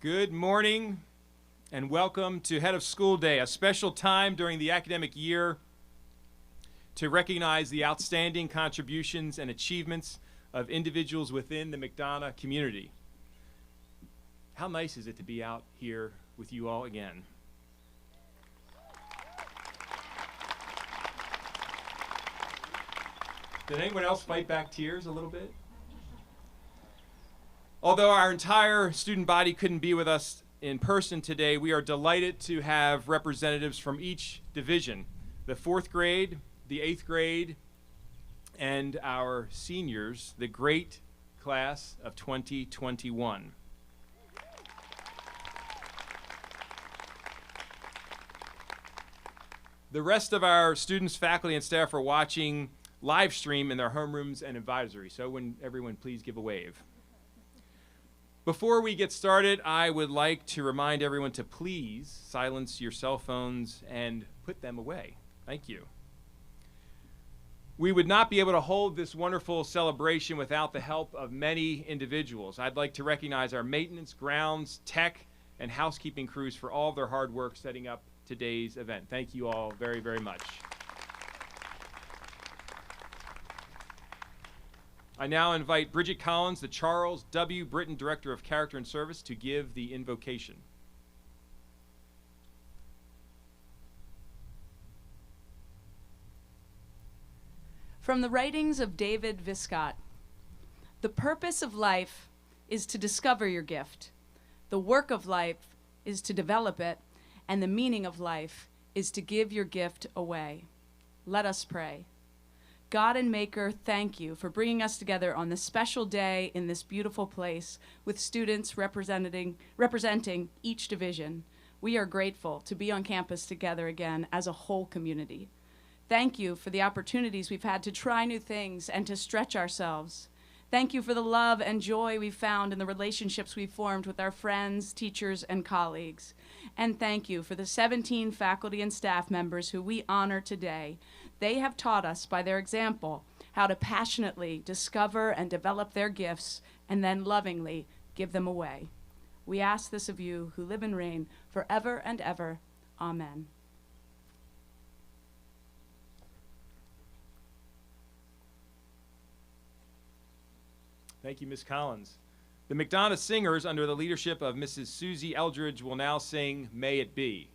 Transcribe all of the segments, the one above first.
Good morning and welcome to Head of School Day, a special time during the academic year to recognize the outstanding contributions and achievements of individuals within the McDonough community. How nice is it to be out here with you all again? Did anyone else fight back tears a little bit? Although our entire student body couldn't be with us in person today, we are delighted to have representatives from each division, the 4th grade, the 8th grade, and our seniors, the great class of 2021. The rest of our students, faculty, and staff are watching live stream in their homerooms and advisory, so everyone please give a wave. Before we get started, I would like to remind everyone to please silence your cell phones and put them away. Thank you. We would not be able to hold this wonderful celebration without the help of many individuals. I'd like to recognize our maintenance, grounds, tech, and housekeeping crews for all of their hard work setting up today's event. Thank you all very, very much. I now invite Bridget Collins, the Charles W. Britton Director of Character and Service, to give the invocation. From the writings of David Viscott, the purpose of life is to discover your gift. The work of life is to develop it, and the meaning of life is to give your gift away. Let us pray. God and Maker, thank you for bringing us together on this special day in this beautiful place with students representing each division. We are grateful to be on campus together again as a whole community. Thank you for the opportunities we've had to try new things and to stretch ourselves. Thank you for the love and joy we've found in the relationships we've formed with our friends, teachers, and colleagues. And thank you for the 17 faculty and staff members who we honor today. They have taught us by their example how to passionately discover and develop their gifts and then lovingly give them away. We ask this of you who live and reign forever and ever. Amen. Thank you, Ms. Collins. The McDonough Singers, under the leadership of Mrs. Susie Eldridge, will now sing May It Be.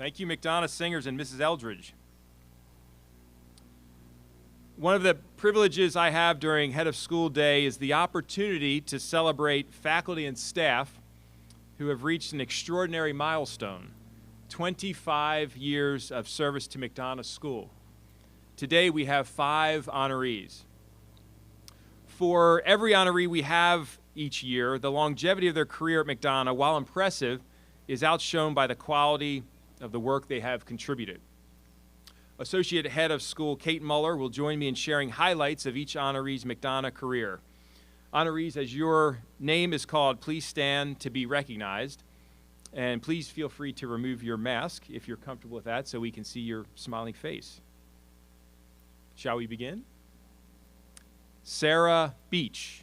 Thank you, McDonough Singers and Mrs. Eldridge. One of the privileges I have during Head of School Day is the opportunity to celebrate faculty and staff who have reached an extraordinary milestone, 25 years of service to McDonough School. Today we have 5 honorees. For every honoree we have each year, the longevity of their career at McDonough, while impressive, is outshone by the quality of the work they have contributed. Associate Head of School Kate Muller will join me in sharing highlights of each honoree's McDonough career. Honorees, as your name is called, please stand to be recognized. And please feel free to remove your mask if you're comfortable with that so we can see your smiling face. Shall we begin? Sarah Beach.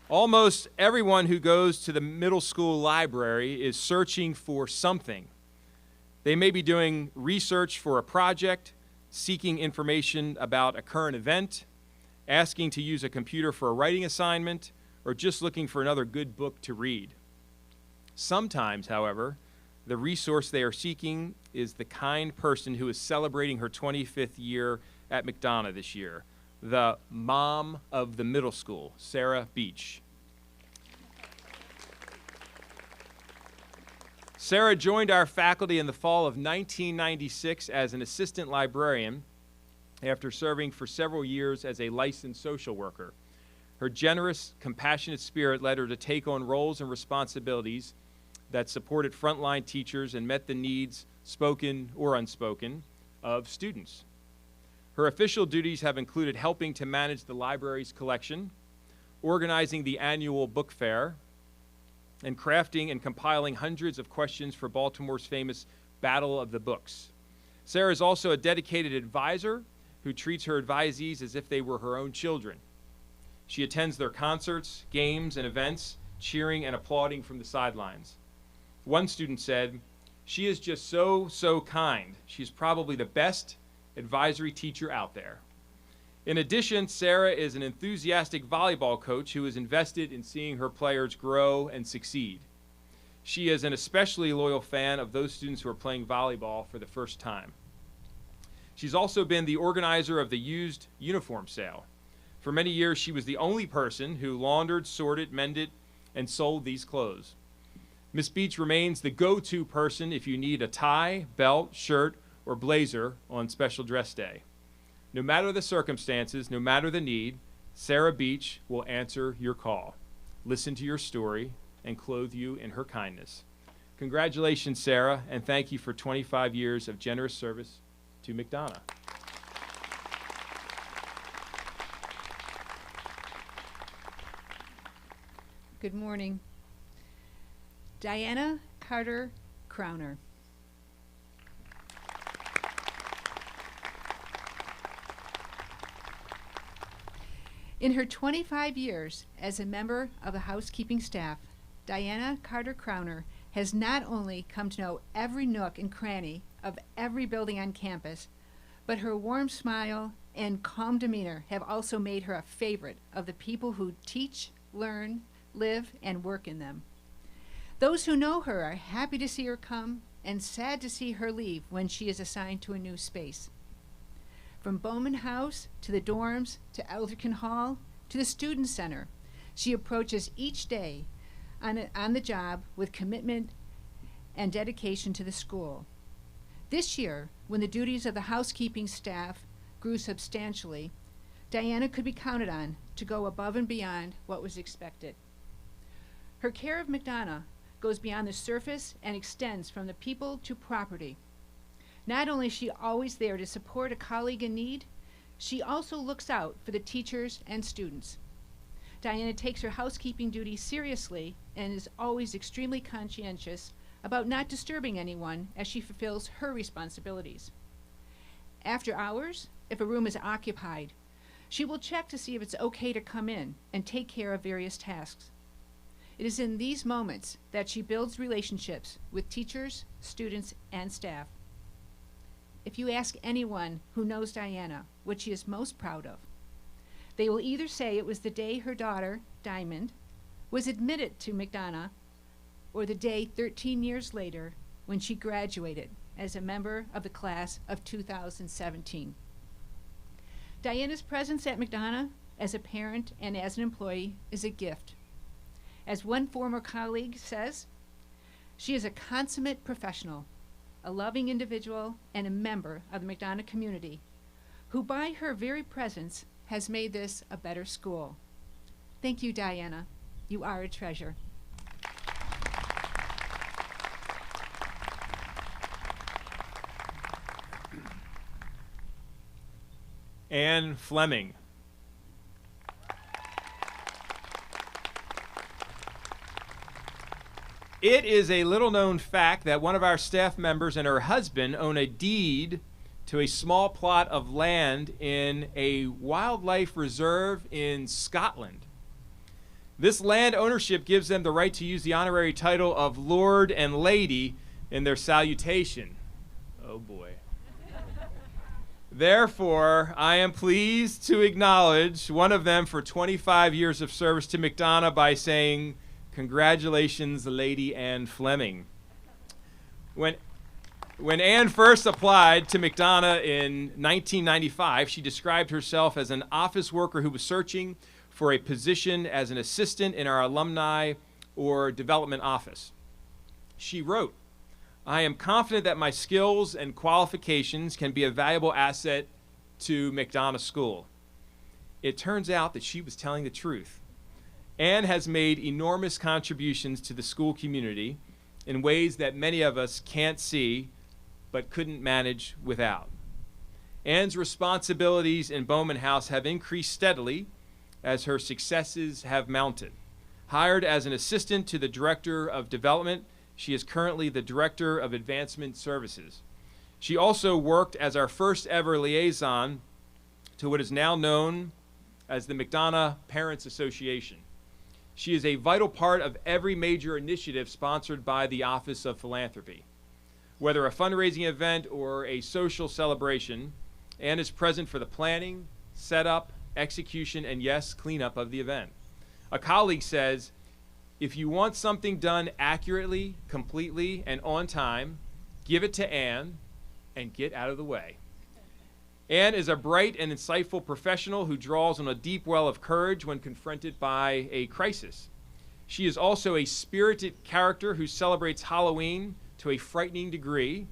Almost everyone who goes to the middle school library is searching for something. They may be doing research for a project, seeking information about a current event, asking to use a computer for a writing assignment, or just looking for another good book to read. Sometimes, however, the resource they are seeking is the kind person who is celebrating her 25th year at McDonough this year, the mom of the middle school, Sarah Beach. Sarah joined our faculty in the fall of 1996 as an assistant librarian after serving for several years as a licensed social worker. Her generous, compassionate spirit led her to take on roles and responsibilities that supported frontline teachers and met the needs, spoken or unspoken, of students. Her official duties have included helping to manage the library's collection, organizing the annual book fair, and crafting and compiling hundreds of questions for Baltimore's famous Battle of the Books. Sarah is also a dedicated advisor who treats her advisees as if they were her own children. She attends their concerts, games, and events, cheering and applauding from the sidelines. One student said, "She is just so kind. She's probably the best advisory teacher out there." In addition, Sarah is an enthusiastic volleyball coach who is invested in seeing her players grow and succeed. She is an especially loyal fan of those students who are playing volleyball for the first time. She's also been the organizer of the used uniform sale. For many years, she was the only person who laundered, sorted, mended, and sold these clothes. Miss Beach remains the go-to person if you need a tie, belt, shirt, or blazer on special dress day. No matter the circumstances, no matter the need, Sarah Beach will answer your call, listen to your story, and clothe you in her kindness. Congratulations, Sarah, and thank you for 25 years of generous service to McDonough. Good morning. Diana Carter Crowner. In her 25 years as a member of the housekeeping staff, Diana Carter Crowner has not only come to know every nook and cranny of every building on campus, but her warm smile and calm demeanor have also made her a favorite of the people who teach, learn, live, and work in them. Those who know her are happy to see her come and sad to see her leave when she is assigned to a new space. From Bowman House to the dorms to Elderkin Hall to the Student Center, she approaches each day on the job with commitment and dedication to the school. This year, when the duties of the housekeeping staff grew substantially, Diana could be counted on to go above and beyond what was expected. Her care of McDonough goes beyond the surface and extends from the people to property. Not only is she always there to support a colleague in need, she also looks out for the teachers and students. Diana takes her housekeeping duties seriously and is always extremely conscientious about not disturbing anyone as she fulfills her responsibilities. After hours, if a room is occupied, she will check to see if it's okay to come in and take care of various tasks. It is in these moments that she builds relationships with teachers, students, and staff. If you ask anyone who knows Diana what she is most proud of, They will either say it was the day her daughter, Diamond, was admitted to McDonough, or the day 13 years later when she graduated as a member of the class of 2017. Diana's presence at McDonough as a parent and as an employee is a gift. As one former colleague says, she is a consummate professional, a loving individual, and a member of the McDonough community, who by her very presence has made this a better school. Thank you, Diana. You are a treasure. Anne Fleming. It is a little-known fact that one of our staff members and her husband own a deed to a small plot of land in a wildlife reserve in Scotland. This land ownership gives them the right to use the honorary title of Lord and Lady in their salutation. Oh boy. Therefore, I am pleased to acknowledge one of them for 25 years of service to McDonough by saying, congratulations, Lady Anne Fleming. When Anne first applied to McDonough in 1995, she described herself as an office worker who was searching for a position as an assistant in our alumni or development office. She wrote, I am confident that my skills and qualifications can be a valuable asset to McDonough School. It turns out that she was telling the truth. Anne has made enormous contributions to the school community in ways that many of us can't see but couldn't manage without. Anne's responsibilities in Bowman House have increased steadily as her successes have mounted. Hired as an assistant to the Director of Development, she is currently the Director of Advancement Services. She also worked as our first ever liaison to what is now known as the McDonough Parents Association. She is a vital part of every major initiative sponsored by the Office of Philanthropy. Whether a fundraising event or a social celebration, Anne is present for the planning, setup, execution, and yes, cleanup of the event. A colleague says, if you want something done accurately, completely, and on time, give it to Anne and get out of the way. Anne is a bright and insightful professional who draws on a deep well of courage when confronted by a crisis. She is also a spirited character who celebrates Halloween to a frightening degree,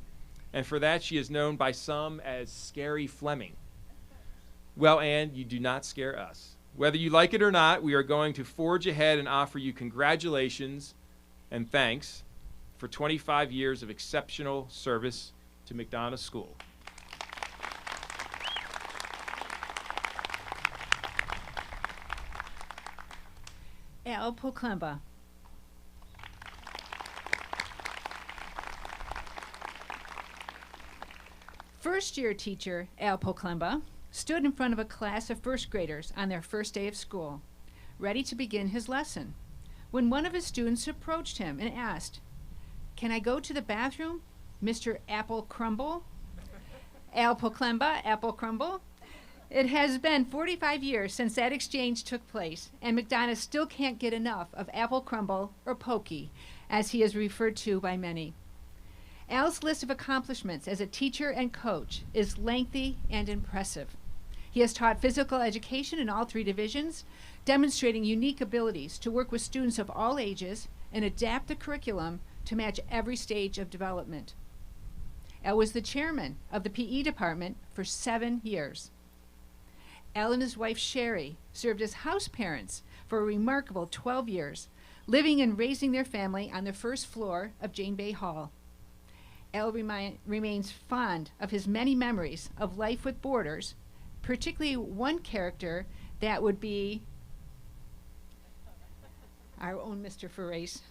and for that she is known by some as Scary Fleming. Well, Anne, you do not scare us. Whether you like it or not, we are going to forge ahead and offer you congratulations and thanks for 25 years of exceptional service to McDonough School. Al Poklemba. First-year teacher Al Poklemba stood in front of a class of first graders on their first day of school, ready to begin his lesson, when one of his students approached him and asked, "Can I go to the bathroom, Mr. Apple Crumble?" Al Poklemba, Apple Crumble. It has been 45 years since that exchange took place, and McDonough still can't get enough of Apple Crumble, or Pokey, as he is referred to by many. Al's list of accomplishments as a teacher and coach is lengthy and impressive. He has taught physical education in all 3 divisions, demonstrating unique abilities to work with students of all ages and adapt the curriculum to match every stage of development. Al was the chairman of the PE department for 7 years. Al and his wife Sherry served as house parents for a remarkable 12 years, living and raising their family on the first floor of Jane Bay Hall. Al remains fond of his many memories of life with boarders, particularly one character that would be our own Mr. Ferrace.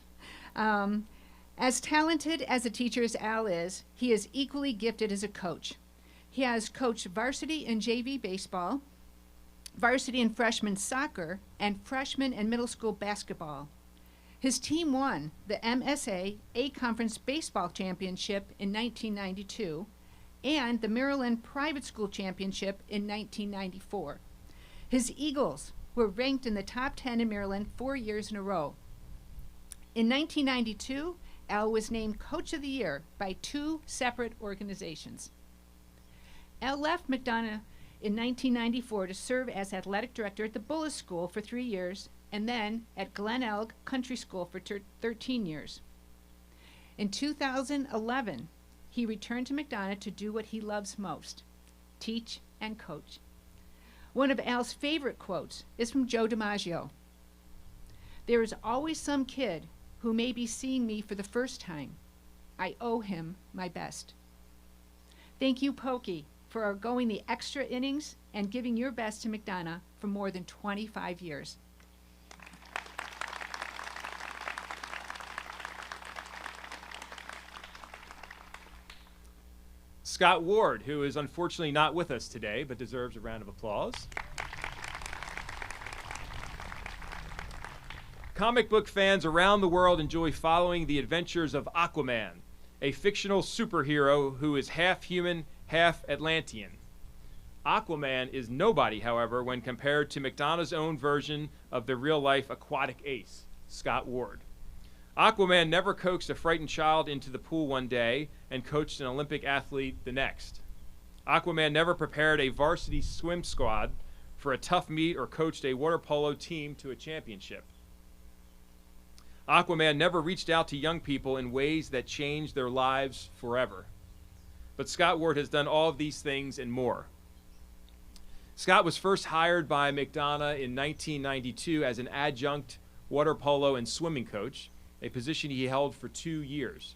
As talented as a teacher as Al is, he is equally gifted as a coach. He has coached varsity and JV baseball, varsity and freshman soccer, and freshman and middle school basketball. His team won the MSA A-Conference Baseball Championship in 1992 and the Maryland Private School Championship in 1994. His Eagles were ranked in the top 10 in Maryland 4 years in a row. In 1992, Al was named Coach of the Year by 2 separate organizations. Al left McDonough in 1994 to serve as athletic director at the Bullis School for 3 years and then at Glen Elg Country School for 13 years. In 2011, he returned to McDonough to do what he loves most, teach and coach. One of Al's favorite quotes is from Joe DiMaggio. "There is always some kid who may be seeing me for the first time. I owe him my best." Thank you, Pokey, for going the extra innings and giving your best to McDonough for more than 25 years. Scott Ward, who is unfortunately not with us today, but deserves a round of applause. Comic book fans around the world enjoy following the adventures of Aquaman, a fictional superhero who is half human, half Atlantean. Aquaman is nobody, however, when compared to McDonough's own version of the real-life aquatic ace, Scott Ward. Aquaman never coaxed a frightened child into the pool one day and coached an Olympic athlete the next. Aquaman never prepared a varsity swim squad for a tough meet or coached a water polo team to a championship. Aquaman never reached out to young people in ways that changed their lives forever. But Scott Ward has done all of these things and more. Scott was first hired by McDonough in 1992 as an adjunct water polo and swimming coach, a position he held for 2 years.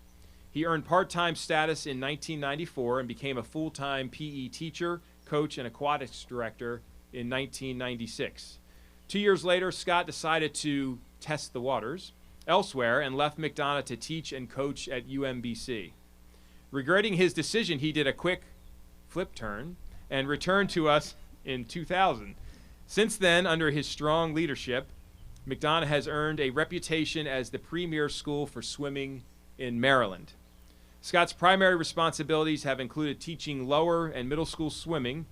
He earned part-time status in 1994 and became a full-time PE teacher, coach, and aquatics director in 1996. 2 years later, Scott decided to test the waters elsewhere and left McDonough to teach and coach at UMBC. Regretting his decision, he did a quick flip turn and returned to us in 2000. Since then, under his strong leadership, McDonough has earned a reputation as the premier school for swimming in Maryland. Scott's primary responsibilities have included teaching lower and middle school swimming,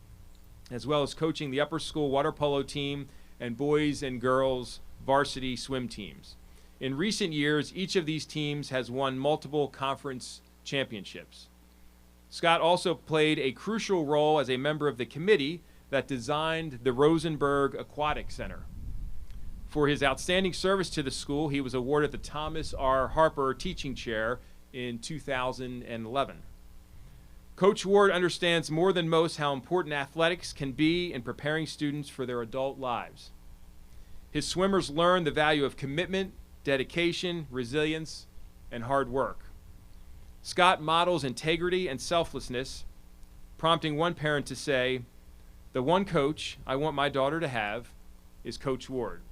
as well as coaching the upper school water polo team and boys and girls varsity swim teams. In recent years, each of these teams has won multiple conference championships. Scott also played a crucial role as a member of the committee that designed the Rosenberg Aquatic Center. For his outstanding service to the school, he was awarded the Thomas R. Harper Teaching Chair in 2011. Coach Ward understands more than most how important athletics can be in preparing students for their adult lives. His swimmers learn the value of commitment, dedication, resilience, and hard work. Scott models integrity and selflessness, prompting one parent to say, "The one coach I want my daughter to have is Coach Ward."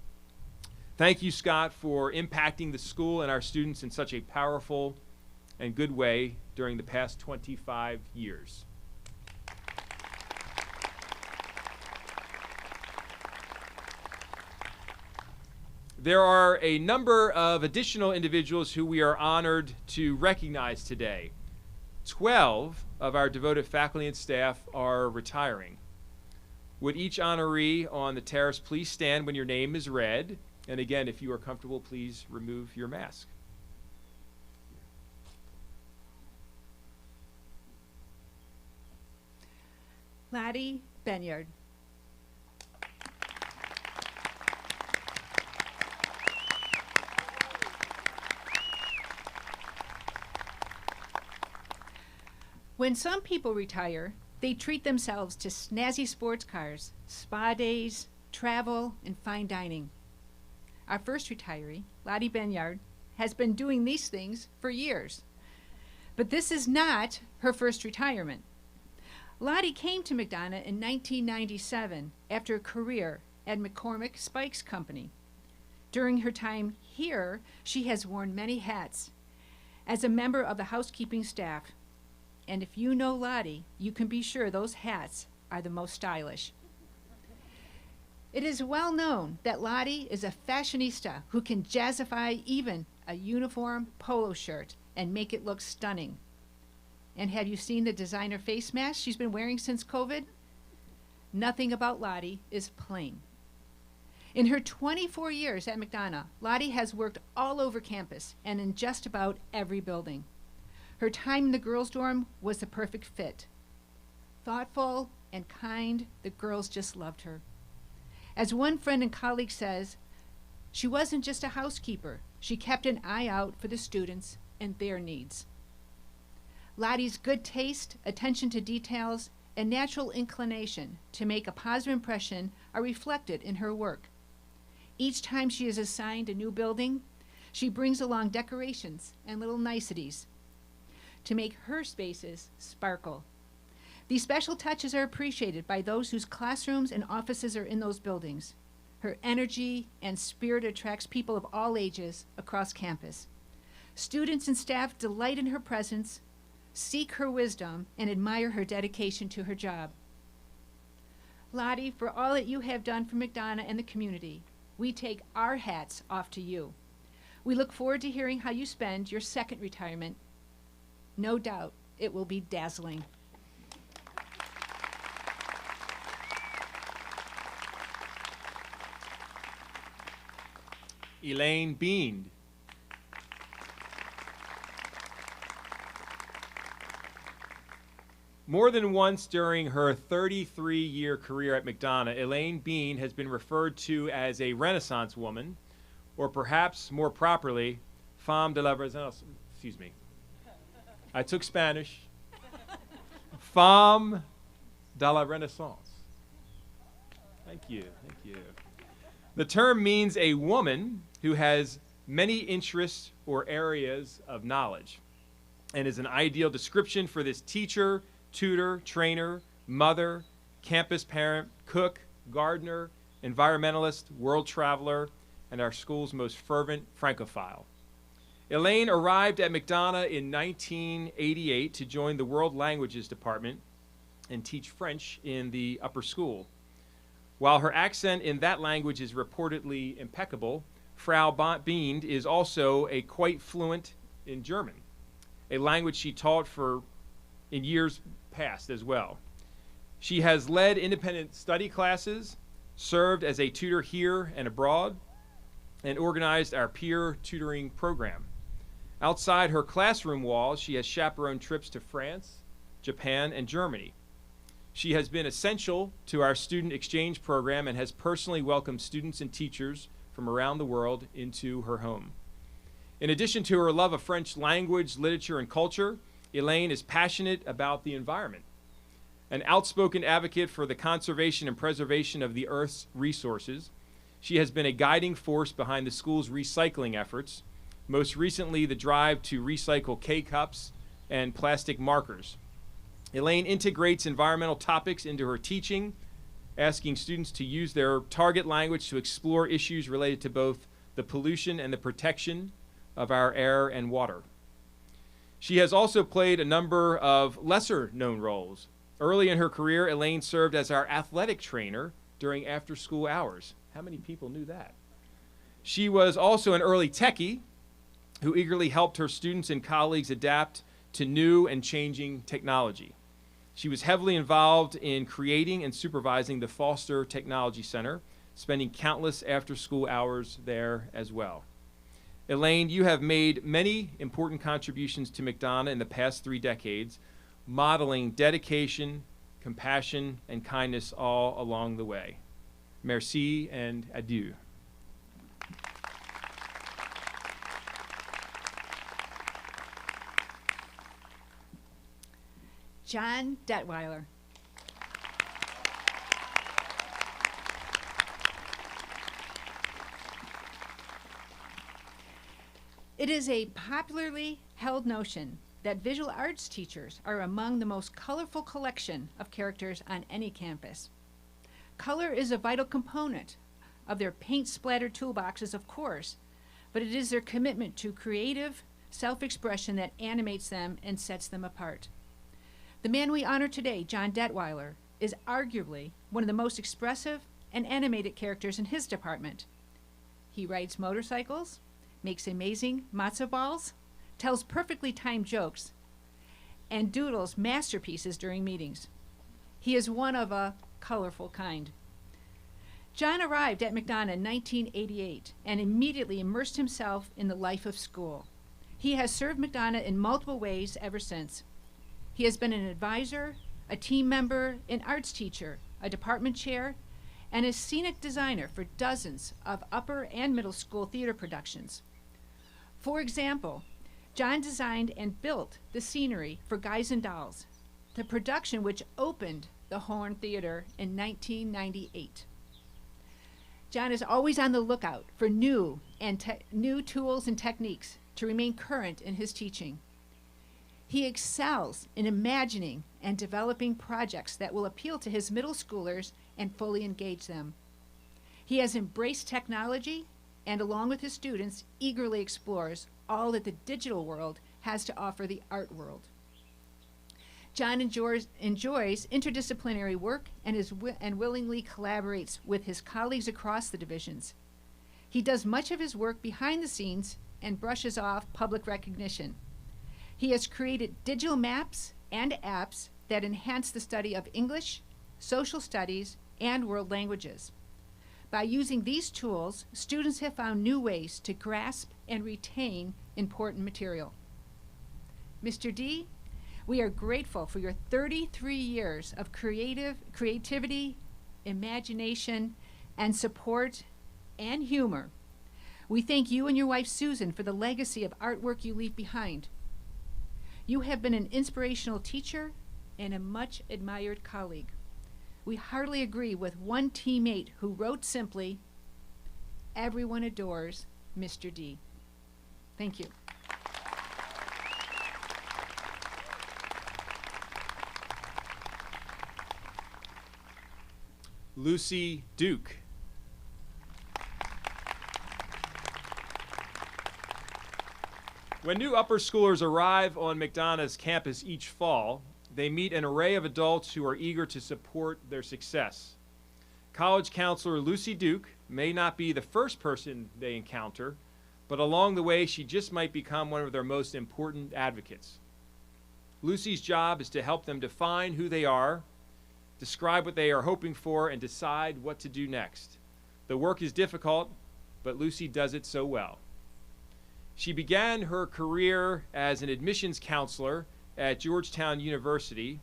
Thank you, Scott, for impacting the school and our students in such a powerful and good way during the past 25 years. There are a number of additional individuals who we are honored to recognize today. 12 of our devoted faculty and staff are retiring. Would each honoree on the terrace please stand when your name is read? And again, if you are comfortable, please remove your mask. Lottie Benyard. When some people retire, they treat themselves to snazzy sports cars, spa days, travel, and fine dining. Our first retiree, Lottie Benyard, has been doing these things for years. But this is not her first retirement. Lottie came to McDonough in 1997 after a career at McCormick Spikes Company. During her time here, she has worn many hats as a member of the housekeeping staff. And if you know Lottie, you can be sure those hats are the most stylish. It is well known that Lottie is a fashionista who can jazzify even a uniform polo shirt and make it look stunning. And have you seen the designer face mask she's been wearing since COVID? Nothing about Lottie is plain. In her 24 years at McDonough, Lottie has worked all over campus and in just about every building. Her time in the girls' dorm was the perfect fit. Thoughtful and kind, the girls just loved her. As one friend and colleague says, she wasn't just a housekeeper. She kept an eye out for the students and their needs. Lottie's good taste, attention to details, and natural inclination to make a positive impression are reflected in her work. Each time she is assigned a new building, she brings along decorations and little niceties to make her spaces sparkle. These special touches are appreciated by those whose classrooms and offices are in those buildings. Her energy and spirit attracts people of all ages across campus. Students and staff delight in her presence, seek her wisdom, and admire her dedication to her job. Lottie, for all that you have done for McDonough and the community, we take our hats off to you. We look forward to hearing how you spend your second retirement. No doubt it will be dazzling. Elaine Beand. More than once during her 33-year career at McDonough, Elaine Beand has been referred to as a Renaissance woman, or perhaps more properly, femme de la Renaissance. Excuse me. I took Spanish. Femme de la Renaissance. Thank you, thank you. The term means a woman who has many interests or areas of knowledge, and is an ideal description for this teacher, tutor, trainer, mother, campus parent, cook, gardener, environmentalist, world traveler, and our school's most fervent Francophile. Elaine arrived at McDonough in 1988 to join the World Languages Department and teach French in the upper school. While her accent in that language is reportedly impeccable, Frau Beand is also quite fluent in German, a language she taught in years past as well. She has led independent study classes, served as a tutor here and abroad, and organized our peer tutoring program. Outside her classroom walls, she has chaperoned trips to France, Japan, and Germany. She has been essential to our student exchange program and has personally welcomed students and teachers from around the world into her home. In addition to her love of French language, literature, and culture, Elaine is passionate about the environment, an outspoken advocate for the conservation and preservation of the Earth's resources. She has been a guiding force behind the school's recycling efforts, most recently the drive to recycle K-cups and plastic markers. Elaine integrates environmental topics into her teaching, asking students to use their target language to explore issues related to both the pollution and the protection of our air and water. She has also played a number of lesser-known roles. Early in her career, Elaine served as our athletic trainer during after-school hours. How many people knew that? She was also an early techie who eagerly helped her students and colleagues adapt to new and changing technology. She was heavily involved in creating and supervising the Foster Technology Center, spending countless after-school hours there as well. Elaine, you have made many important contributions to McDonough in the past 3 decades, modeling dedication, compassion, and kindness all along the way. Merci and adieu. John Detweiler. It is a popularly held notion that visual arts teachers are among the most colorful collection of characters on any campus. Color is a vital component of their paint-splattered toolboxes, of course, but it is their commitment to creative self-expression that animates them and sets them apart. The man we honor today, John Detweiler, is arguably one of the most expressive and animated characters in his department. He rides motorcycles, makes amazing matzo balls, tells perfectly timed jokes, and doodles masterpieces during meetings. He is one of a colorful kind. John arrived at McDonough in 1988 and immediately immersed himself in the life of school. He has served McDonough in multiple ways ever since. He has been an advisor, a team member, an arts teacher, a department chair, and a scenic designer for dozens of upper and middle school theater productions. For example, John designed and built the scenery for Guys and Dolls, the production which opened the Horn Theater in 1998. John is always on the lookout for new tools and techniques to remain current in his teaching. He excels in imagining and developing projects that will appeal to his middle schoolers and fully engage them. He has embraced technology and, along with his students, eagerly explores all that the digital world has to offer the art world. John enjoys interdisciplinary work and willingly collaborates with his colleagues across the divisions. He does much of his work behind the scenes and brushes off public recognition. He has created digital maps and apps that enhance the study of English, social studies, and world languages. By using these tools, students have found new ways to grasp and retain important material. Mr. D, we are grateful for your 33 years of creativity, imagination, and support and humor. We thank you and your wife Susan for the legacy of artwork you leave behind. You have been an inspirational teacher and a much admired colleague. We heartily agree with one teammate who wrote simply, "Everyone adores Mr. D." Thank you. Lucy Duke. When new upper schoolers arrive on McDonough's campus each fall, they meet an array of adults who are eager to support their success. College counselor Lucy Duke may not be the first person they encounter, but along the way she just might become one of their most important advocates. Lucy's job is to help them define who they are, describe what they are hoping for, and decide what to do next. The work is difficult, but Lucy does it so well. She began her career as an admissions counselor at Georgetown University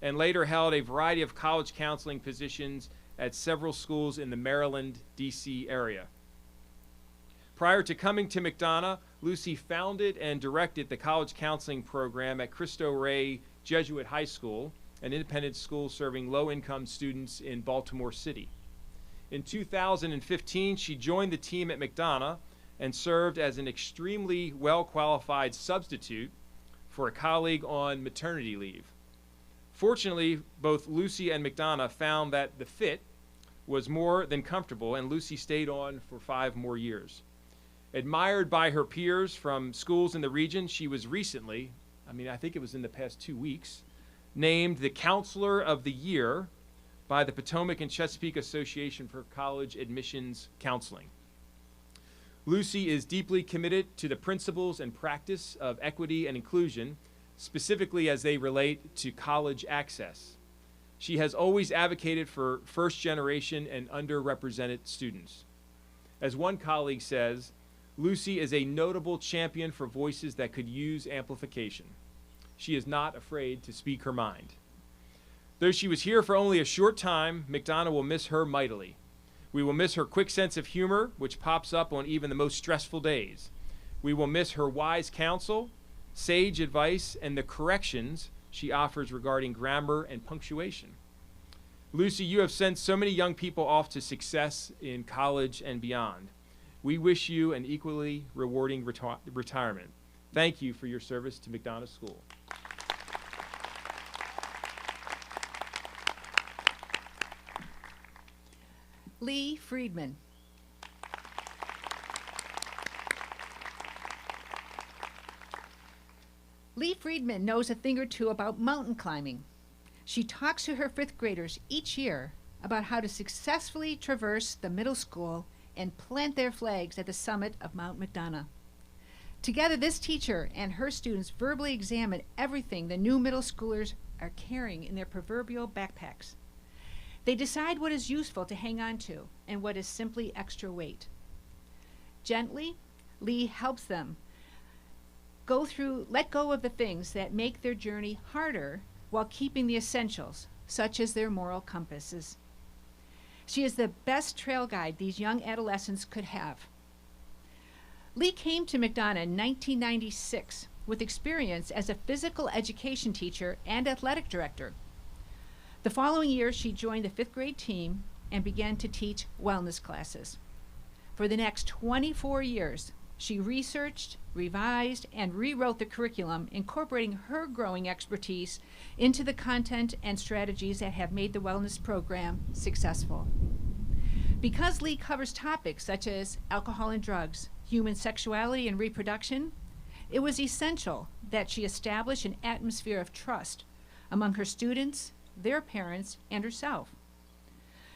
and later held a variety of college counseling positions at several schools in the Maryland, D.C. area. Prior to coming to McDonough, Lucy founded and directed the college counseling program at Cristo Rey Jesuit High School, an independent school serving low-income students in Baltimore City. In 2015, she joined the team at McDonough and served as an extremely well-qualified substitute for a colleague on maternity leave. Fortunately, both Lucy and McDonough found that the fit was more than comfortable, and Lucy stayed on for 5 more years. Admired by her peers from schools in the region, she was recently, I think it was in the past 2 weeks, named the Counselor of the Year by the Potomac and Chesapeake Association for College Admissions Counseling. Lucy is deeply committed to the principles and practice of equity and inclusion, specifically as they relate to college access. She has always advocated for first-generation and underrepresented students. As one colleague says, Lucy is a notable champion for voices that could use amplification. She is not afraid to speak her mind. Though she was here for only a short time, McDonough will miss her mightily. We will miss her quick sense of humor, which pops up on even the most stressful days. We will miss her wise counsel, sage advice, and the corrections she offers regarding grammar and punctuation. Lucy, you have sent so many young people off to success in college and beyond. We wish you an equally rewarding retirement. Thank you for your service to McDonough School. Lee Friedman. Lee Friedman knows a thing or two about mountain climbing. She talks to her 5th graders each year about how to successfully traverse the middle school and plant their flags at the summit of Mount McDonough. Together, this teacher and her students verbally examine everything the new middle schoolers are carrying in their proverbial backpacks. They decide what is useful to hang on to and what is simply extra weight. Gently, Lee helps them let go of the things that make their journey harder while keeping the essentials, such as their moral compasses. She is the best trail guide these young adolescents could have. Lee came to McDonough in 1996 with experience as a physical education teacher and athletic director. The following year, she joined the 5th grade team and began to teach wellness classes. For the next 24 years, she researched, revised, and rewrote the curriculum, incorporating her growing expertise into the content and strategies that have made the wellness program successful. Because Lee covers topics such as alcohol and drugs, human sexuality and reproduction, it was essential that she establish an atmosphere of trust among her students, their parents, and herself.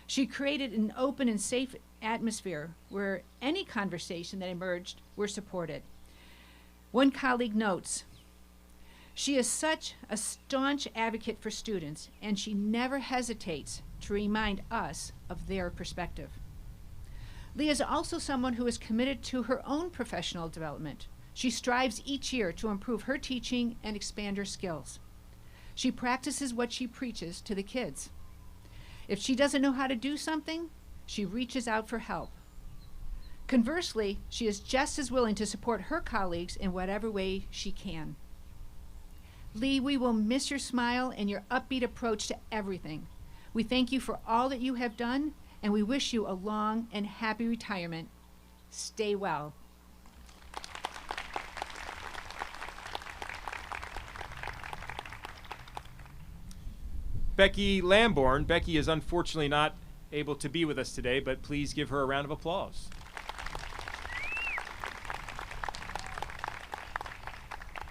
She created an open and safe atmosphere where any conversation that emerged were supported. One colleague notes, "She is such a staunch advocate for students, and she never hesitates to remind us of their perspective." Lee is also someone who is committed to her own professional development. She strives each year to improve her teaching and expand her skills. She practices what she preaches to the kids. If she doesn't know how to do something, she reaches out for help. Conversely, she is just as willing to support her colleagues in whatever way she can. Lee, we will miss your smile and your upbeat approach to everything. We thank you for all that you have done, and we wish you a long and happy retirement. Stay well. Becky Lamborn. Becky is unfortunately not able to be with us today, but please give her a round of applause.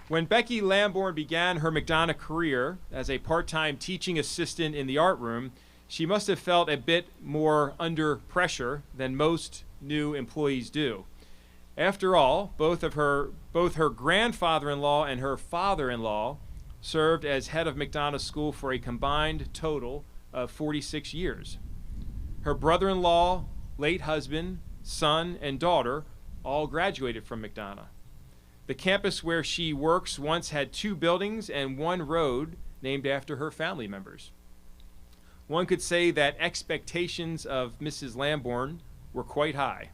When Becky Lamborn began her McDonough career as a part-time teaching assistant in the art room, she must have felt a bit more under pressure than most new employees do. After all, both her grandfather-in-law and her father-in-law served as head of McDonough School for a combined total of 46 years. Her brother-in-law, late husband, son, and daughter all graduated from McDonough. The campus where she works once had 2 buildings and 1 road named after her family members. One could say that expectations of Mrs. Lamborn were quite high.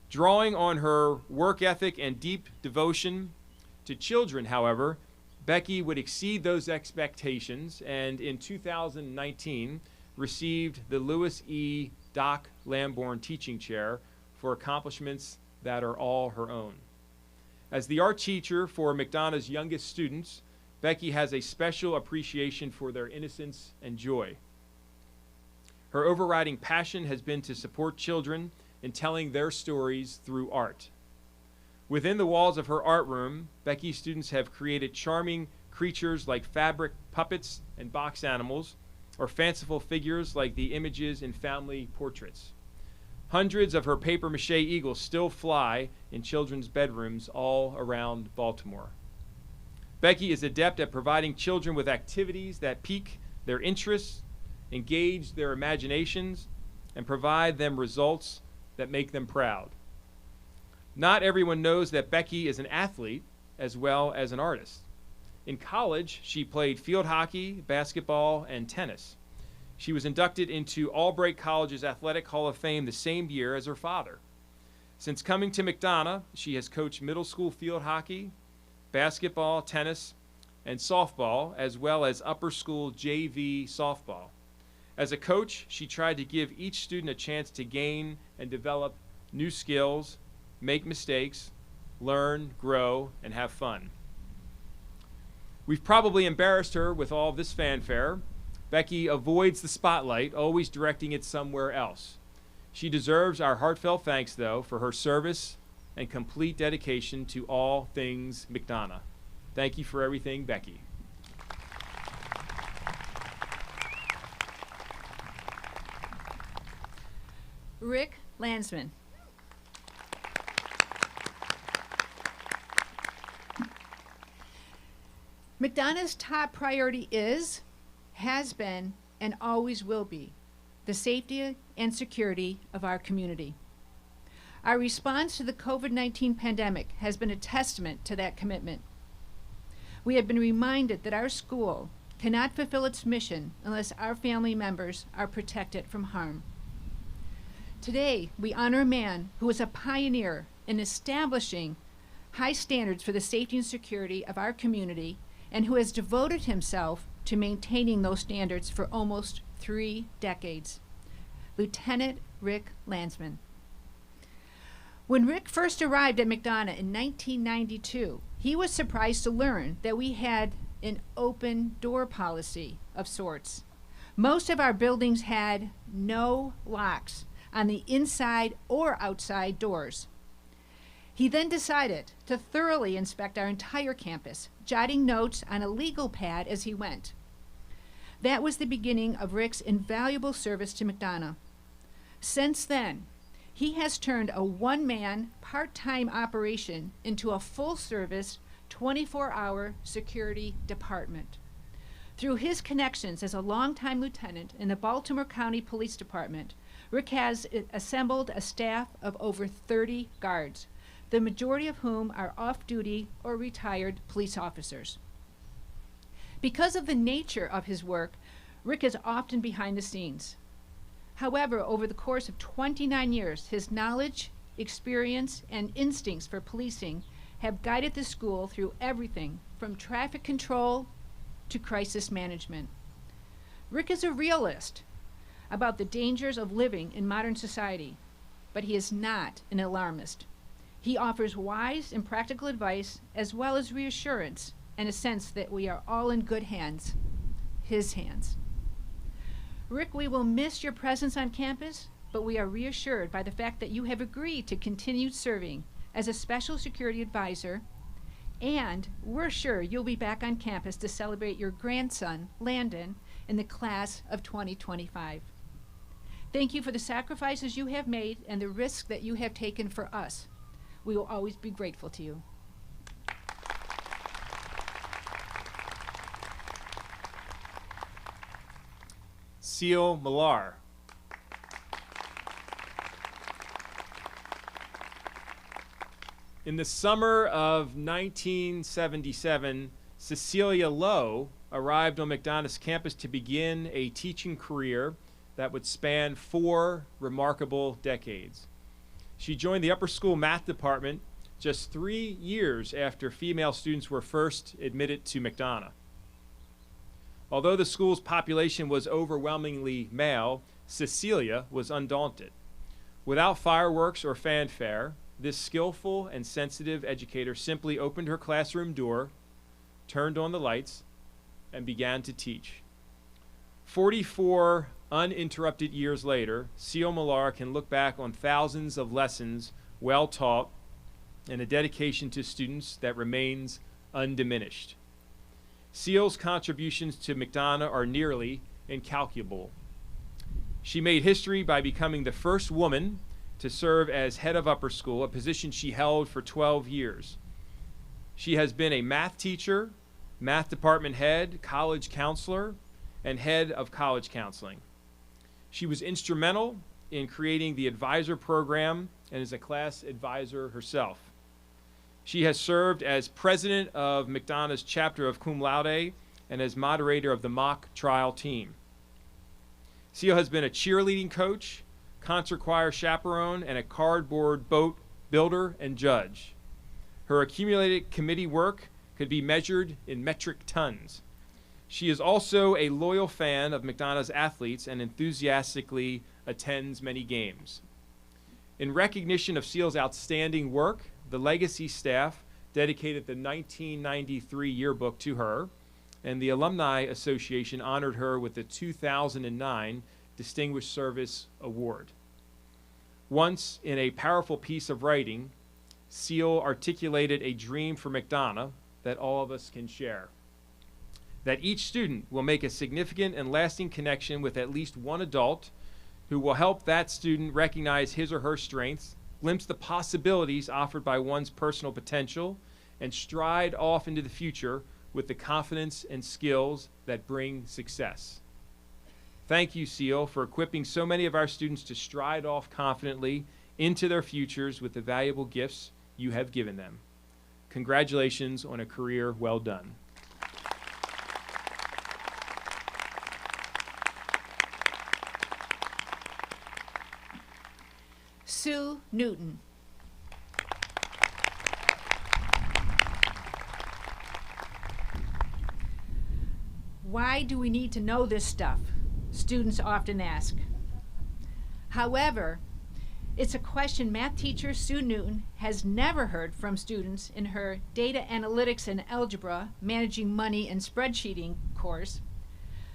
Drawing on her work ethic and deep devotion to children, however, Becky would exceed those expectations and in 2019 received the Louis E. Doc Lamborn Teaching Chair for accomplishments that are all her own. As the art teacher for McDonough's youngest students, Becky has a special appreciation for their innocence and joy. Her overriding passion has been to support children in telling their stories through art. Within the walls of her art room, Becky's students have created charming creatures like fabric puppets and box animals, or fanciful figures like the images in family portraits. Hundreds of her papier-mâché eagles still fly in children's bedrooms all around Baltimore. Becky is adept at providing children with activities that pique their interests, engage their imaginations, and provide them results that make them proud. Not everyone knows that Becky is an athlete as well as an artist. In college, she played field hockey, basketball, and tennis. She was inducted into Albright College's Athletic Hall of Fame the same year as her father. Since coming to McDonough, she has coached middle school field hockey, basketball, tennis, and softball, as well as upper school JV softball. As a coach, she tried to give each student a chance to gain and develop new skills, make mistakes, learn, grow, and have fun. We've probably embarrassed her with all this fanfare. Becky avoids the spotlight, always directing it somewhere else. She deserves our heartfelt thanks, though, for her service and complete dedication to all things McDonough. Thank you for everything, Becky. Rick Landsman. McDonough's top priority is, has been, and always will be the safety and security of our community. Our response to the COVID-19 pandemic has been a testament to that commitment. We have been reminded that our school cannot fulfill its mission unless our family members are protected from harm. Today, we honor a man who was a pioneer in establishing high standards for the safety and security of our community and who has devoted himself to maintaining those standards for almost 3 decades. Lieutenant Rick Landsman. When Rick first arrived at McDonough in 1992, he was surprised to learn that we had an open door policy of sorts. Most of our buildings had no locks on the inside or outside doors. He then decided to thoroughly inspect our entire campus, jotting notes on a legal pad as he went. That was the beginning of Rick's invaluable service to McDonough. Since then, he has turned a one-man, part-time operation into a full-service, 24-hour security department. Through his connections as a longtime lieutenant in the Baltimore County Police Department, Rick has assembled a staff of over 30 guards, the majority of whom are off-duty or retired police officers. Because of the nature of his work, Rick is often behind the scenes. However, over the course of 29 years, his knowledge, experience, and instincts for policing have guided the school through everything from traffic control to crisis management. Rick is a realist about the dangers of living in modern society, but he is not an alarmist. He offers wise and practical advice as well as reassurance and a sense that we are all in good hands, his hands. Rick, we will miss your presence on campus, but we are reassured by the fact that you have agreed to continue serving as a special security advisor, and we're sure you'll be back on campus to celebrate your grandson, Landon, in the class of 2025. Thank you for the sacrifices you have made and the risks that you have taken for us. We will always be grateful to you. Seal Millar. In the summer of 1977, Cecilia Lowe arrived on McDonough's campus to begin a teaching career that would span 4 remarkable decades. She joined the upper school math department just 3 years after female students were first admitted to McDonough. Although the school's population was overwhelmingly male, Cecilia was undaunted. Without fireworks or fanfare, this skillful and sensitive educator simply opened her classroom door, turned on the lights, and began to teach. 44 uninterrupted years later, Seal Millar can look back on thousands of lessons well taught and a dedication to students that remains undiminished. Seal's contributions to McDonough are nearly incalculable. She made history by becoming the first woman to serve as head of upper school, a position she held for 12 years. She has been a math teacher, math department head, college counselor, and head of college counseling. She was instrumental in creating the advisor program and is a class advisor herself. She has served as president of McDonough's chapter of Cum Laude and as moderator of the mock trial team. Seal has been a cheerleading coach, concert choir chaperone, and a cardboard boat builder and judge. Her accumulated committee work could be measured in metric tons. She is also a loyal fan of McDonough's athletes and enthusiastically attends many games. In recognition of Seal's outstanding work, the Legacy staff dedicated the 1993 yearbook to her, and the Alumni Association honored her with the 2009 Distinguished Service Award. Once, in a powerful piece of writing, Seal articulated a dream for McDonough that all of us can share. That each student will make a significant and lasting connection with at least one adult who will help that student recognize his or her strengths, glimpse the possibilities offered by one's personal potential, and stride off into the future with the confidence and skills that bring success. Thank you, SEAL, for equipping so many of our students to stride off confidently into their futures with the valuable gifts you have given them. Congratulations on a career well done. Sue Newton. Why do we need to know this stuff? Students often ask. However, it's a question math teacher Sue Newton has never heard from students in her Data Analytics and Algebra, Managing Money and Spreadsheeting course.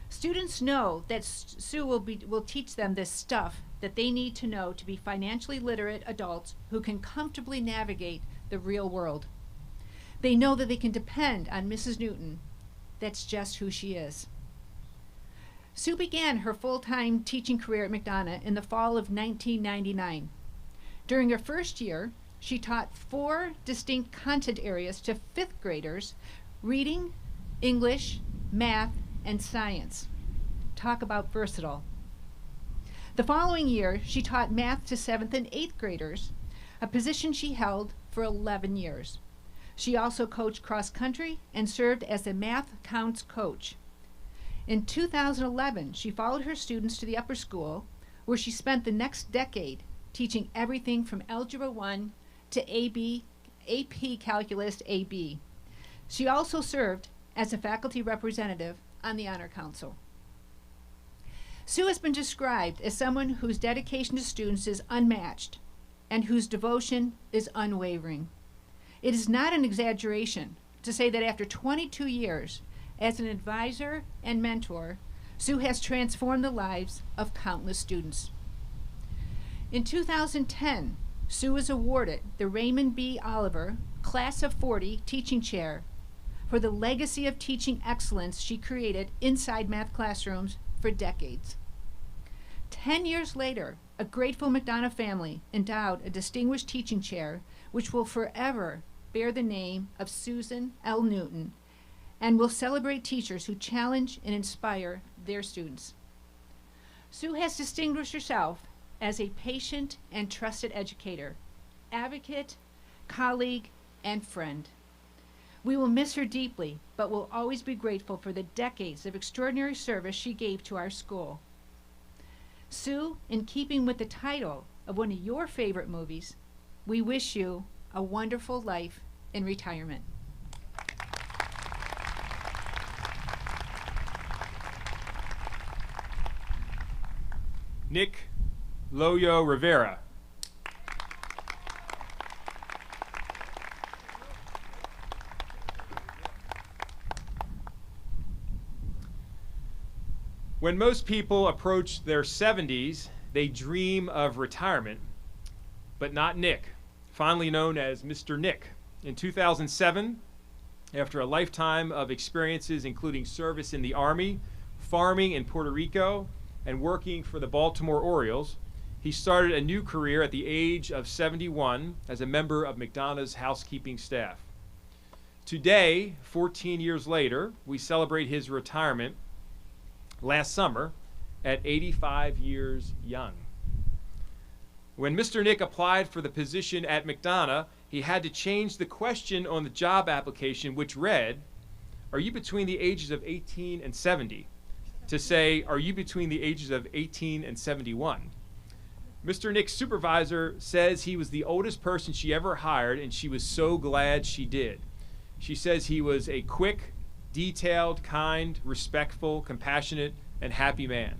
Students know that Sue will teach them this stuff that they need to know to be financially literate adults who can comfortably navigate the real world. They know that they can depend on Mrs. Newton. That's just who she is. Sue began her full-time teaching career at McDonough in the fall of 1999. During her first year, she taught 4 distinct content areas to 5th graders: reading, English, math, and science. Talk about versatile. The following year, she taught math to 7th and 8th graders, a position she held for 11 years. She also coached cross country and served as a math counts coach. In 2011, she followed her students to the upper school, where she spent the next decade teaching everything from Algebra 1 to AP Calculus AB. She also served as a faculty representative on the Honor Council. Sue has been described as someone whose dedication to students is unmatched and whose devotion is unwavering. It is not an exaggeration to say that after 22 years as an advisor and mentor, Sue has transformed the lives of countless students. In 2010, Sue was awarded the Raymond B. Oliver Class of 40 Teaching Chair for the legacy of teaching excellence she created inside math classrooms for decades. 10 years later, a grateful McDonough family endowed a distinguished teaching chair which will forever bear the name of Susan L. Newton and will celebrate teachers who challenge and inspire their students. Sue has distinguished herself as a patient and trusted educator, advocate, colleague, and friend. We will miss her deeply, but will always be grateful for the decades of extraordinary service she gave to our school. Sue, in keeping with the title of one of your favorite movies, we wish you a wonderful life in retirement. Nick Loyo Rivera. When most people approach their 70s, they dream of retirement, but not Nick, fondly known as Mr. Nick. In 2007, after a lifetime of experiences including service in the Army, farming in Puerto Rico, and working for the Baltimore Orioles, he started a new career at the age of 71 as a member of McDonough's housekeeping staff. Today, 14 years later, we celebrate his retirement last summer at 85 years young. When Mr. Nick applied for the position at McDonough, he had to change the question on the job application, which read, "Are you between the ages of 18 and 70?" to say, "Are you between the ages of 18 and 71?" Mr. Nick's supervisor says he was the oldest person she ever hired, and she was so glad she did. She says he was a quick, detailed, kind, respectful, compassionate, and happy man.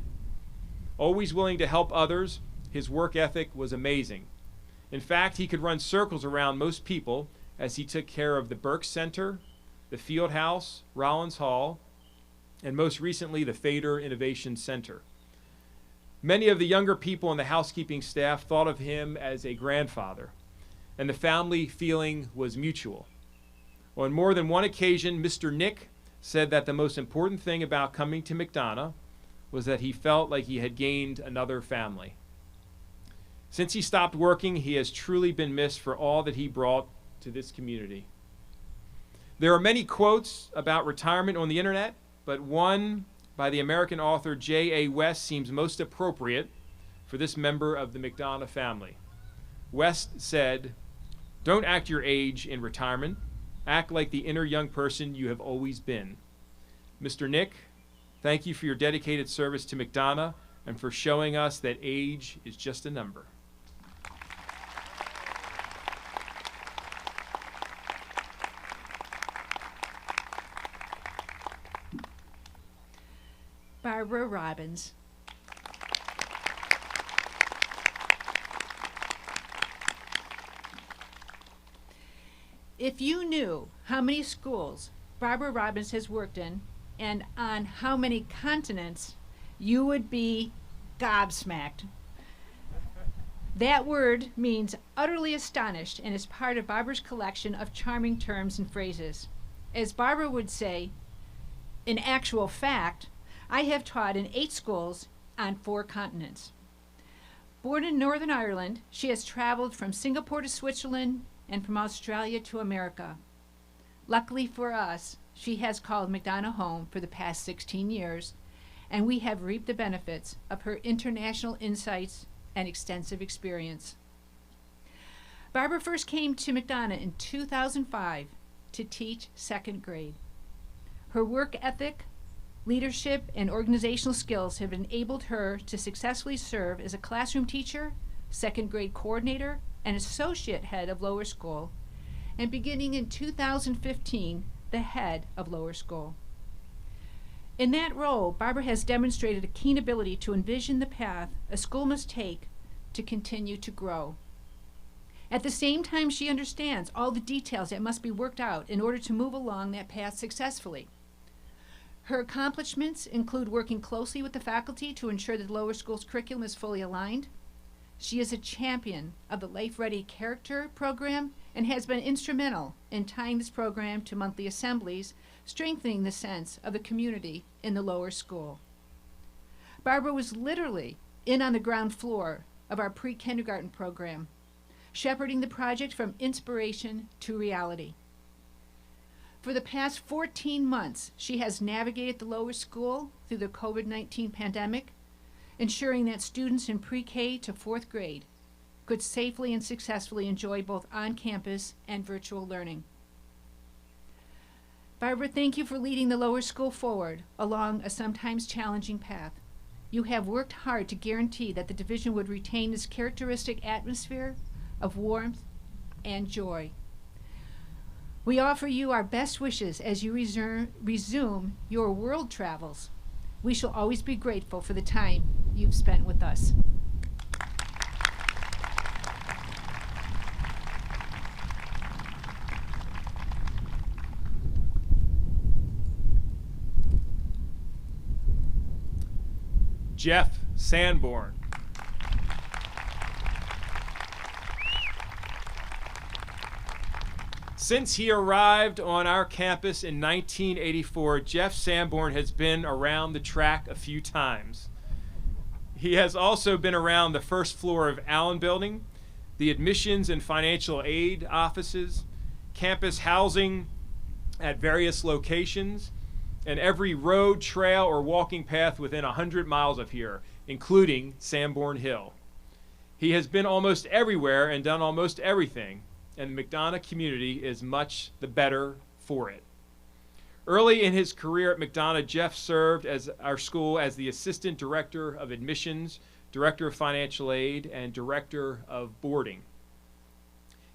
Always willing to help others, his work ethic was amazing. In fact, he could run circles around most people as he took care of the Burke Center, the Field House, Rollins Hall, and most recently the Fader Innovation Center. Many of the younger people on the housekeeping staff thought of him as a grandfather, and the family feeling was mutual. On more than one occasion, Mr. Nick said that the most important thing about coming to McDonough was that he felt like he had gained another family. Since he stopped working, he has truly been missed for all that he brought to this community. There are many quotes about retirement on the internet, but one by the American author J.A. West seems most appropriate for this member of the McDonough family. West said, "Don't act your age in retirement. Act like the inner young person you have always been." Mr. Nick, thank you for your dedicated service to McDonough and for showing us that age is just a number. Barbara Robbins. If you knew how many schools Barbara Robbins has worked in and on how many continents, you would be gobsmacked. That word means utterly astonished and is part of Barbara's collection of charming terms and phrases. As Barbara would say, in actual fact, I have taught in 8 schools on 4 continents. Born in Northern Ireland, she has traveled from Singapore to Switzerland and from Australia to America. Luckily for us, she has called McDonough home for the past 16 years, and we have reaped the benefits of her international insights and extensive experience. Barbara first came to McDonough in 2005 to teach 2nd grade. Her work ethic, leadership, and organizational skills have enabled her to successfully serve as a classroom teacher, 2nd grade coordinator, and associate head of lower school, and beginning in 2015, the head of lower school. In that role, Barbara has demonstrated a keen ability to envision the path a school must take to continue to grow. At the same time, she understands all the details that must be worked out in order to move along that path successfully. Her accomplishments include working closely with the faculty to ensure that the lower school's curriculum is fully aligned. She is a champion of the Life Ready Character program and has been instrumental in tying this program to monthly assemblies, strengthening the sense of the community in the lower school. Barbara was literally in on the ground floor of our pre-kindergarten program, shepherding the project from inspiration to reality. For the past 14 months, she has navigated the lower school through the COVID-19 pandemic, ensuring that students in pre-K to 4th grade could safely and successfully enjoy both on-campus and virtual learning. Barbara, thank you for leading the lower school forward along a sometimes challenging path. You have worked hard to guarantee that the division would retain this characteristic atmosphere of warmth and joy. We offer you our best wishes as you resume your world travels. We shall always be grateful for the time you've spent with us. Jeff Sanborn. Since he arrived on our campus in 1984, Jeff Sanborn has been around the track a few times. He has also been around the first floor of Allen Building, the admissions and financial aid offices, campus housing at various locations, and every road, trail, or walking path within 100 miles of here, including Sanborn Hill. He has been almost everywhere and done almost everything, and the McDonough community is much the better for it. Early in his career at McDonough, Jeff served as our school as the Assistant Director of Admissions, Director of Financial Aid, and Director of Boarding.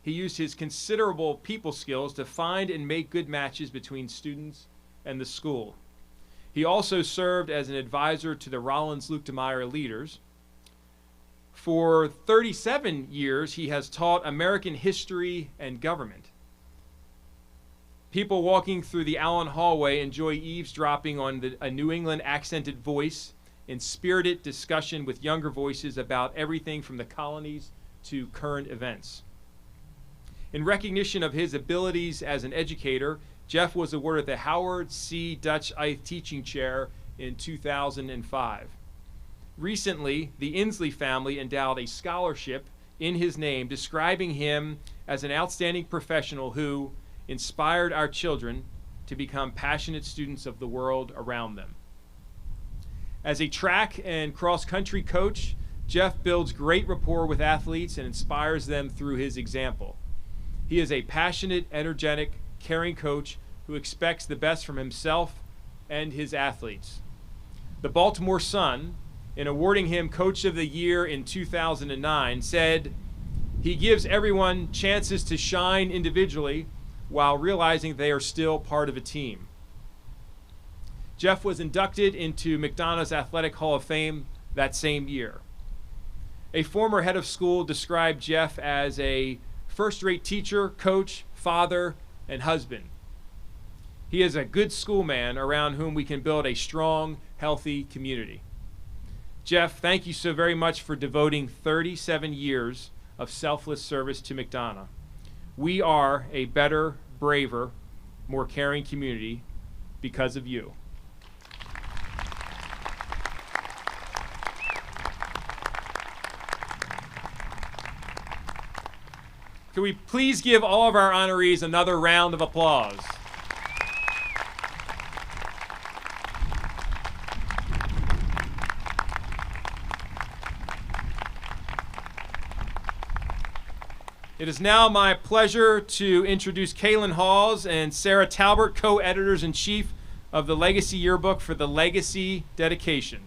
He used his considerable people skills to find and make good matches between students and the school. He also served as an advisor to the Rollins-Luetkemeyer leaders. For 37 years, he has taught American history and government. People walking through the Allen hallway enjoy eavesdropping on a New England accented voice in spirited discussion with younger voices about everything from the colonies to current events. In recognition of his abilities as an educator, Jeff was awarded the Howard C. Dutch Ith Teaching Chair in 2005. Recently, the Inslee family endowed a scholarship in his name describing him as an outstanding professional who inspired our children to become passionate students of the world around them. As a track and cross-country coach, Jeff builds great rapport with athletes and inspires them through his example. He is a passionate, energetic, caring coach who expects the best from himself and his athletes. The Baltimore Sun, in awarding him Coach of the Year in 2009, said, "He gives everyone chances to shine individually while realizing they are still part of a team." Jeff was inducted into McDonough's Athletic Hall of Fame that same year. A former head of school described Jeff as a first-rate teacher, coach, father, and husband. He is a good schoolman around whom we can build a strong, healthy community. Jeff, thank you so very much for devoting 37 years of selfless service to McDonough. We are a better, braver, more caring community because of you. Can we please give all of our honorees another round of applause? It is now my pleasure to introduce Kaylin Hawes and Sarah Talbert, co-editors-in-chief of the Legacy Yearbook, for the Legacy dedication.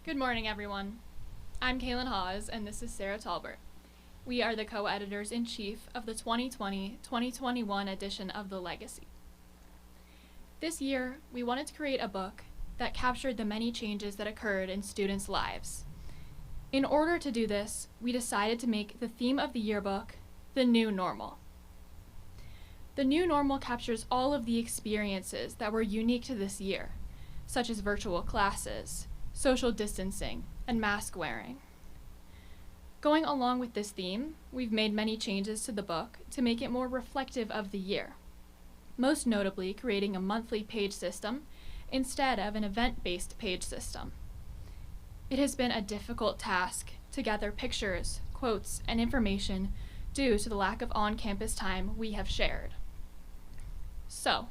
Good morning, everyone. I'm Kaylin Hawes, and this is Sarah Talbert. We are the co-editors-in-chief of the 2020-2021 edition of The Legacy. This year, we wanted to create a book that captured the many changes that occurred in students' lives. In order to do this, we decided to make the theme of the yearbook the new normal. The new normal captures all of the experiences that were unique to this year, such as virtual classes, social distancing, and mask wearing. Going along with this theme, we've made many changes to the book to make it more reflective of the year, most notably creating a monthly page system instead of an event-based page system. It has been a difficult task to gather pictures, quotes, and information due to the lack of on-campus time we have shared. So,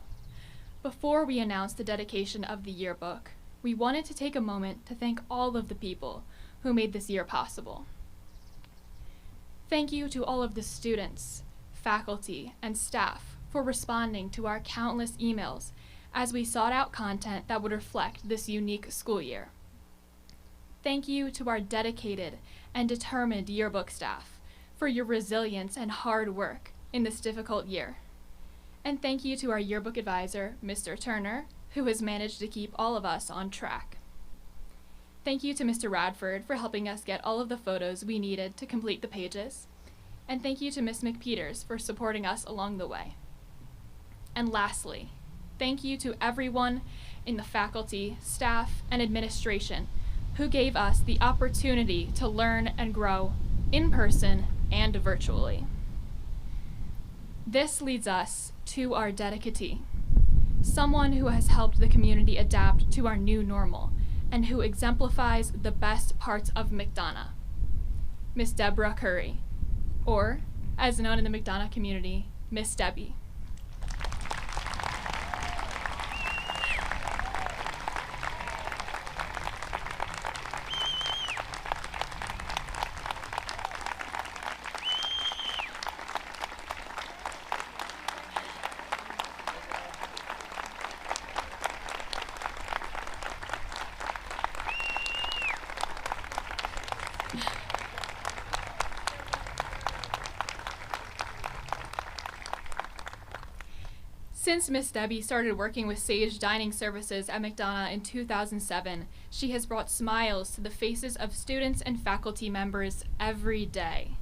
before we announce the dedication of the yearbook, we wanted to take a moment to thank all of the people who made this year possible. Thank you to all of the students, faculty, and staff for responding to our countless emails as we sought out content that would reflect this unique school year. Thank you to our dedicated and determined yearbook staff for your resilience and hard work in this difficult year. And thank you to our yearbook advisor, Mr. Turner, who has managed to keep all of us on track. Thank you to Mr. Radford for helping us get all of the photos we needed to complete the pages. And thank you to Ms. McPeters for supporting us along the way. And lastly, thank you to everyone in the faculty, staff, and administration who gave us the opportunity to learn and grow in person and virtually. This leads us to our dedicatee, someone who has helped the community adapt to our new normal and who exemplifies the best parts of McDonough, Miss Deborah Curry, or, as known in the McDonough community, Miss Debbie. Since Miss Debbie started working with Sage Dining Services at McDonough in 2007, she has brought smiles to the faces of students and faculty members every day.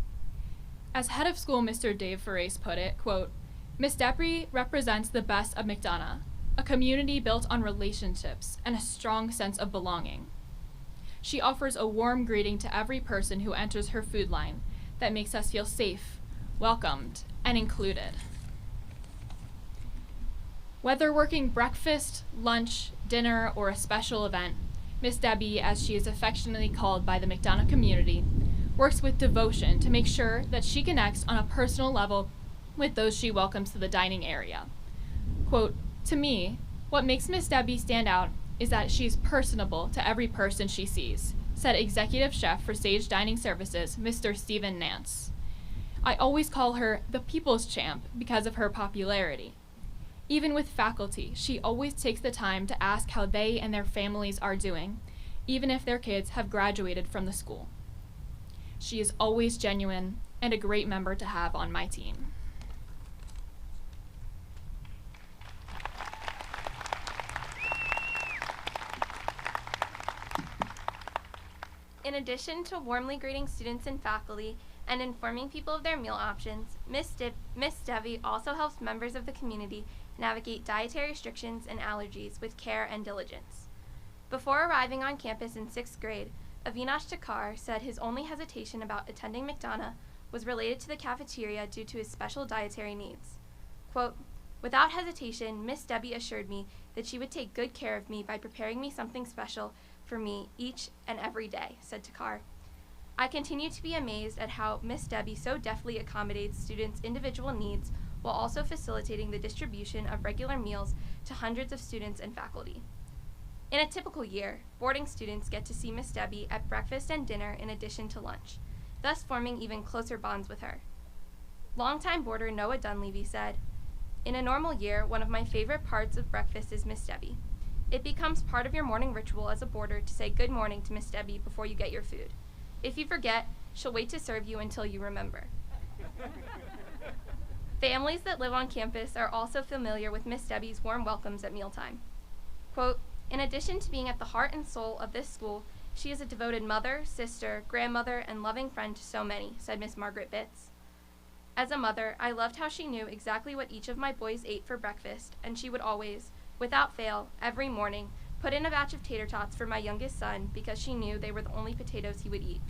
As head of school, Mr. Dave Ferrace put it, quote, "Miss Debbie represents the best of McDonough, a community built on relationships and a strong sense of belonging. She offers a warm greeting to every person who enters her food line, that makes us feel safe, welcomed, and included. Whether working breakfast, lunch, dinner, or a special event, Miss Debbie, as she is affectionately called by the McDonough community, works with devotion to make sure that she connects on a personal level with those she welcomes to the dining area. Quote, "To me, what makes Miss Debbie stand out is that she's personable to every person she sees," said Executive Chef for Sage Dining Services, Mr. Stephen Nance. "I always call her the people's champ because of her popularity. Even with faculty, she always takes the time to ask how they and their families are doing, even if their kids have graduated from the school. She is always genuine and a great member to have on my team." In addition to warmly greeting students and faculty and informing people of their meal options, Miss Debbie also helps members of the community navigate dietary restrictions and allergies with care and diligence. Before arriving on campus in 6th grade, Avinash Takar said his only hesitation about attending McDonough was related to the cafeteria due to his special dietary needs. Quote, "Without hesitation, Miss Debbie assured me that she would take good care of me by preparing me something special for me each and every day," said Takar. "I continue to be amazed at how Miss Debbie so deftly accommodates students' individual needs while also facilitating the distribution of regular meals to hundreds of students and faculty." In a typical year, boarding students get to see Miss Debbie at breakfast and dinner in addition to lunch, thus forming even closer bonds with her. Longtime boarder Noah Dunleavy said, "In a normal year, one of my favorite parts of breakfast is Miss Debbie. It becomes part of your morning ritual as a boarder to say good morning to Miss Debbie before you get your food. If you forget, she'll wait to serve you until you remember." Families that live on campus are also familiar with Miss Debbie's warm welcomes at mealtime. Quote, "In addition to being at the heart and soul of this school, she is a devoted mother, sister, grandmother, and loving friend to so many," said Miss Margaret Bitts. "As a mother, I loved how she knew exactly what each of my boys ate for breakfast, and she would always, without fail, every morning, put in a batch of tater tots for my youngest son because she knew they were the only potatoes he would eat."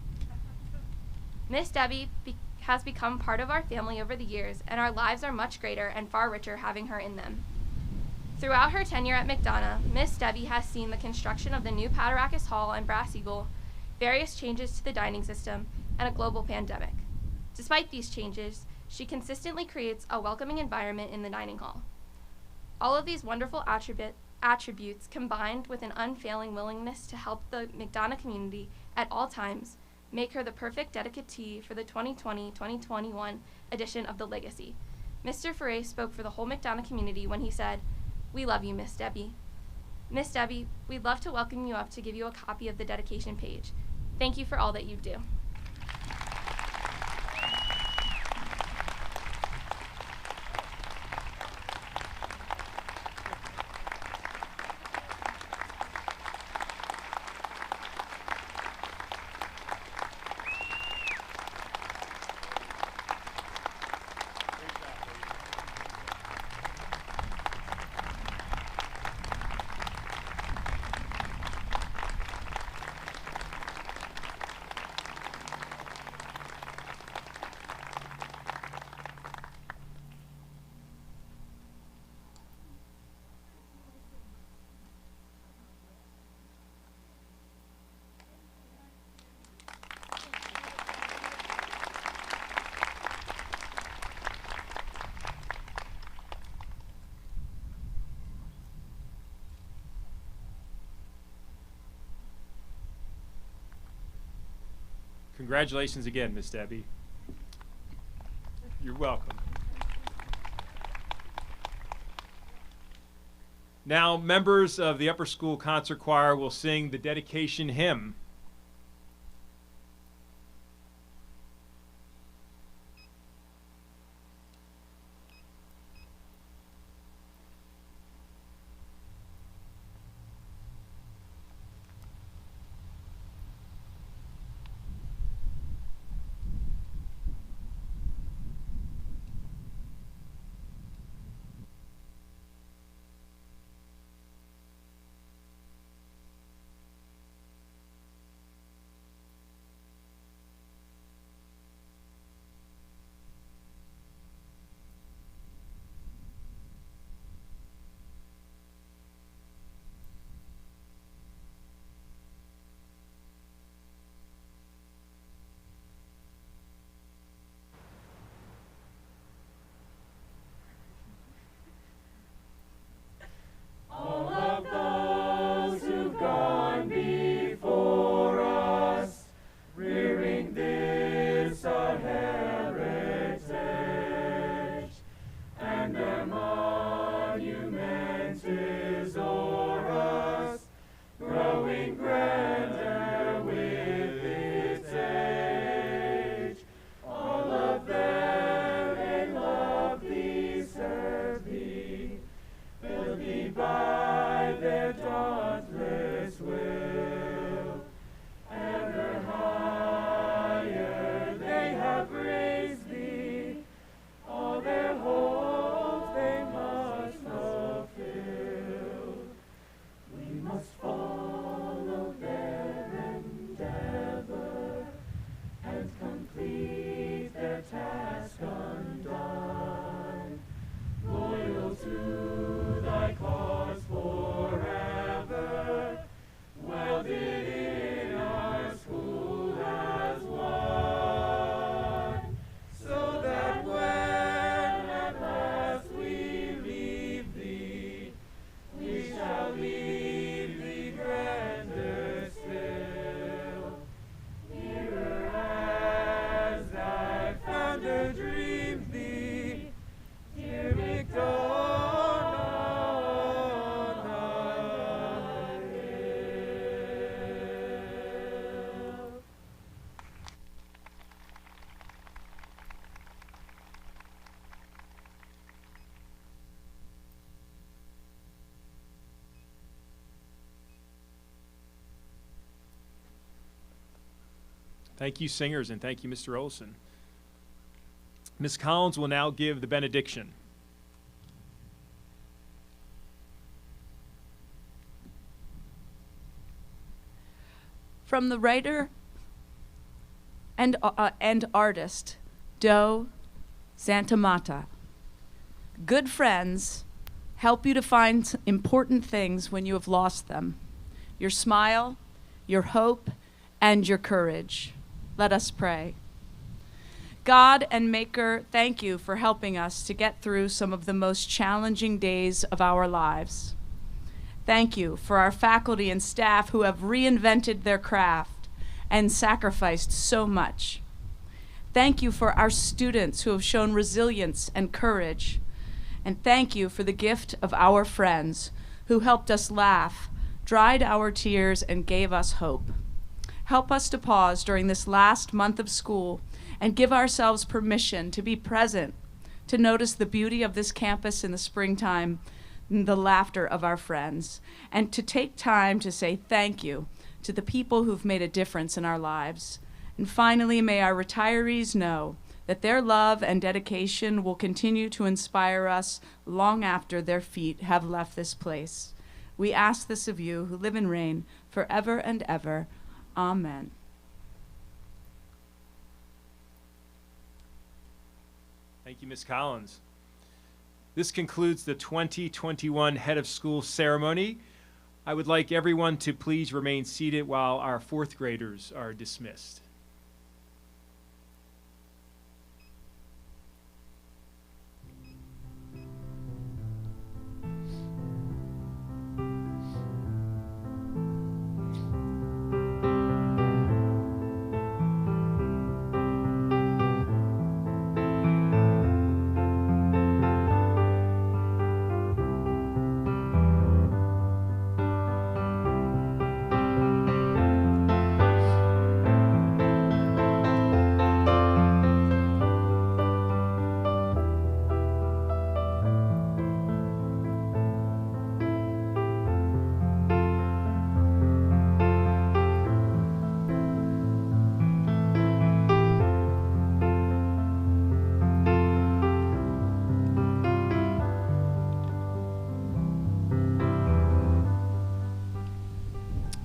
Miss Debbie has become part of our family over the years, and our lives are much greater and far richer having her in them. Throughout her tenure at McDonough, Miss Debbie has seen the construction of the new Pataracus Hall and Brass Eagle, various changes to the dining system, and a global pandemic. Despite these changes, she consistently creates a welcoming environment in the dining hall. All of these wonderful attributes combined with an unfailing willingness to help the McDonough community at all times make her the perfect dedicatee for the 2020-2021 edition of the Legacy. Mr. Ferre spoke for the whole McDonough community when he said, "We love you, Miss Debbie. Miss Debbie, we'd love to welcome you up to give you a copy of the dedication page. Thank you for all that you do." Congratulations again, Miss Debbie. You're welcome. Now, members of the Upper School Concert Choir will sing the dedication hymn. Thank you, singers, and thank you, Mr. Olson. Ms. Collins will now give the benediction. From the writer and artist, Do Santamata. Good friends help you to find important things when you have lost them. Your smile, your hope, and your courage. Let us pray. God and Maker, thank you for helping us to get through some of the most challenging days of our lives. Thank you for our faculty and staff who have reinvented their craft and sacrificed so much. Thank you for our students who have shown resilience and courage. And thank you for the gift of our friends who helped us laugh, dried our tears, and gave us hope. Help us to pause during this last month of school and give ourselves permission to be present, to notice the beauty of this campus in the springtime, the laughter of our friends, and to take time to say thank you to the people who've made a difference in our lives. And finally, may our retirees know that their love and dedication will continue to inspire us long after their feet have left this place. We ask this of you who live and reign forever and ever. Amen. Thank you, Ms. Collins. This concludes the 2021 Head of School ceremony. I would like everyone to please remain seated while our fourth graders are dismissed.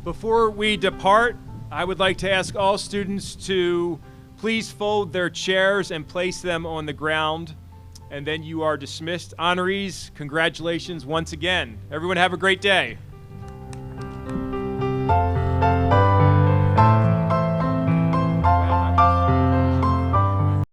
Before we depart, I would like to ask all students to please fold their chairs and place them on the ground, and then you are dismissed. Honorees, congratulations once again. Everyone have a great day.